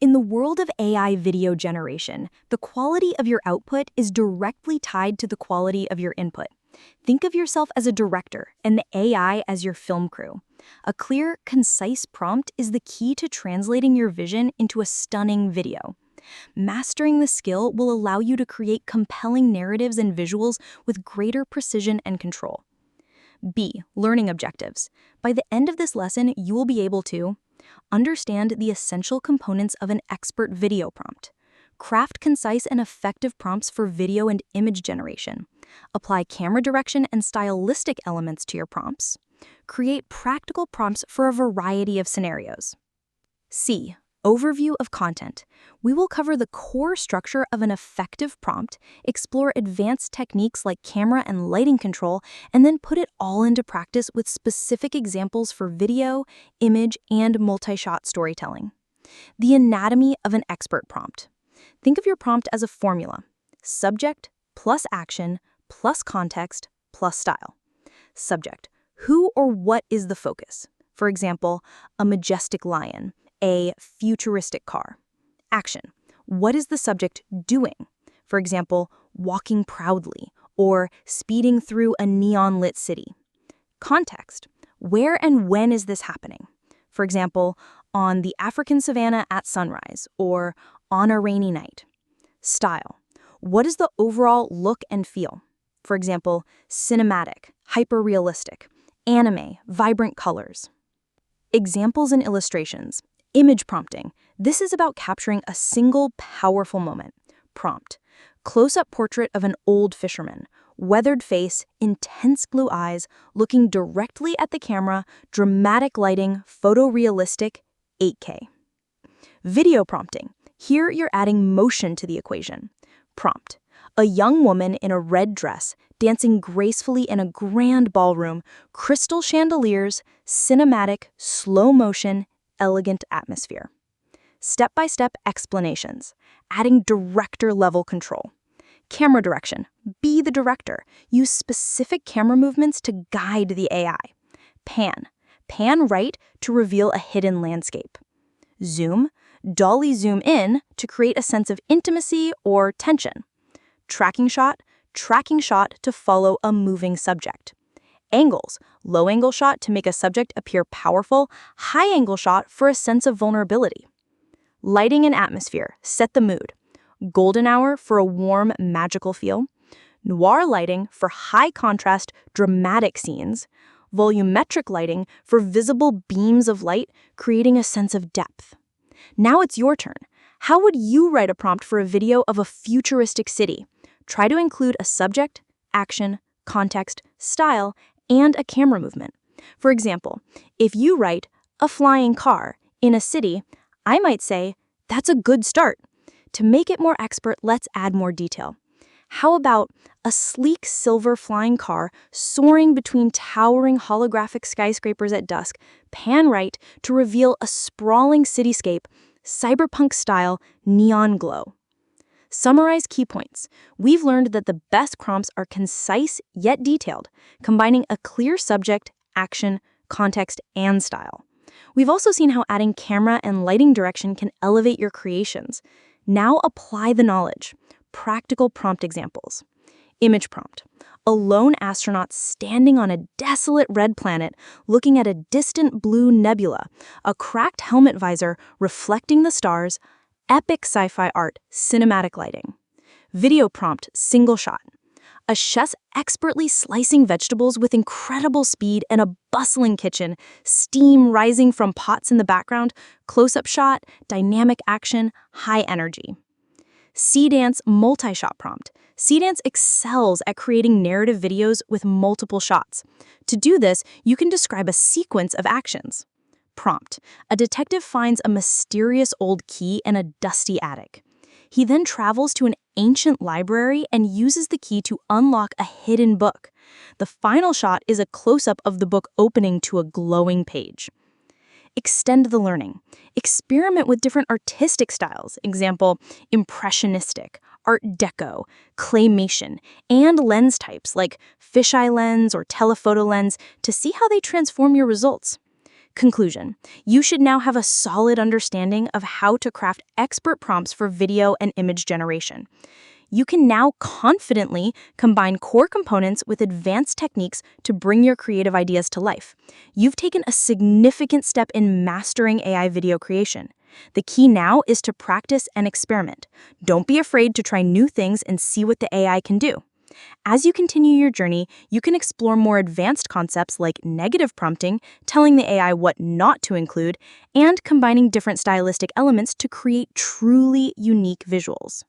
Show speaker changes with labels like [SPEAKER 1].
[SPEAKER 1] In the world of AI video generation, the quality of your output is directly tied to the quality of your input. Think of yourself as a director and the AI as your film crew. A clear, concise prompt is the key to translating your vision into a stunning video. Mastering the skill will allow you to create compelling narratives and visuals with greater precision and control. B. Learning objectives. By the end of this lesson, you will be able to understand the essential components of an expert video prompt. Craft concise and effective prompts for video and image generation. Apply camera direction and stylistic elements to your prompts. Create practical prompts for a variety of scenarios. C. Overview of content. We will cover the core structure of an effective prompt, explore advanced techniques like camera and lighting control, and then put it all into practice with specific examples for video, image, and multi-shot storytelling. The anatomy of an expert prompt. Think of your prompt as a formula: subject plus action plus context plus style. Subject: who or what is the focus? For example, a majestic lion, a futuristic car. Action: what is the subject doing? For example, walking proudly or speeding through a neon-lit city. Context: where and when is this happening? For example, on the African savanna at sunrise or on a rainy night. Style: what is the overall look and feel? For example, cinematic, hyper-realistic, anime, vibrant colors. Examples and illustrations. Image prompting. This is about capturing a single powerful moment. Prompt: close-up portrait of an old fisherman. Weathered face, intense blue eyes, looking directly at the camera, dramatic lighting, photorealistic, 8K. Video prompting. Here you're adding motion to the equation. Prompt: a young woman in a red dress, dancing gracefully in a grand ballroom, crystal chandeliers, cinematic, slow motion, elegant atmosphere. Step-by-step explanations, adding director-level control. Camera direction. Be the director. Use specific camera movements to guide the AI. Pan. Pan right to reveal a hidden landscape. Zoom. Dolly zoom in to create a sense of intimacy or tension. Tracking shot to follow a moving subject. Angles: low-angle shot to make a subject appear powerful, high-angle shot for a sense of vulnerability. Lighting and atmosphere: set the mood. Golden hour for a warm, magical feel. Noir lighting for high-contrast, dramatic scenes. Volumetric lighting for visible beams of light, creating a sense of depth. Now it's your turn. How would you write a prompt for a video of a futuristic city? Try to include a subject, action, context, style, and a camera movement. For example, if you write a flying car in a city, I might say, that's a good start. To make it more expert, let's add more detail. How about a sleek silver flying car soaring between towering holographic skyscrapers at dusk, pan right to reveal a sprawling cityscape, cyberpunk style, neon glow. Summarize key points. We've learned that the best prompts are concise yet detailed, combining a clear subject, action, context, and style. We've also seen how adding camera and lighting direction can elevate your creations. Now apply the knowledge. Practical prompt examples. Image prompt: a lone astronaut standing on a desolate red planet looking at a distant blue nebula, a cracked helmet visor reflecting the stars, epic sci-fi art, cinematic lighting. Video prompt: single shot: a chef expertly slicing vegetables with incredible speed in a bustling kitchen, steam rising from pots in the background, close-up shot, dynamic action, high energy. Seedance multi-shot prompt. Seedance excels at creating narrative videos with multiple shots. To do this, you can describe a sequence of actions. Prompt: a detective finds a mysterious old key in a dusty attic. He then travels to an ancient library and uses the key to unlock a hidden book. The final shot is a close-up of the book opening to a glowing page. Extend the learning. Experiment with different artistic styles, example, impressionistic, art deco, claymation, and lens types like fisheye lens or telephoto lens to see how they transform your results. Conclusion: you should now have a solid understanding of how to craft expert prompts for video and image generation. You can now confidently combine core components with advanced techniques to bring your creative ideas to life. You've taken a significant step in mastering AI video creation. The key now is to practice and experiment. Don't be afraid to try new things and see what the AI can do. As you continue your journey, you can explore more advanced concepts like negative prompting, telling the AI what not to include, and combining different stylistic elements to create truly unique visuals.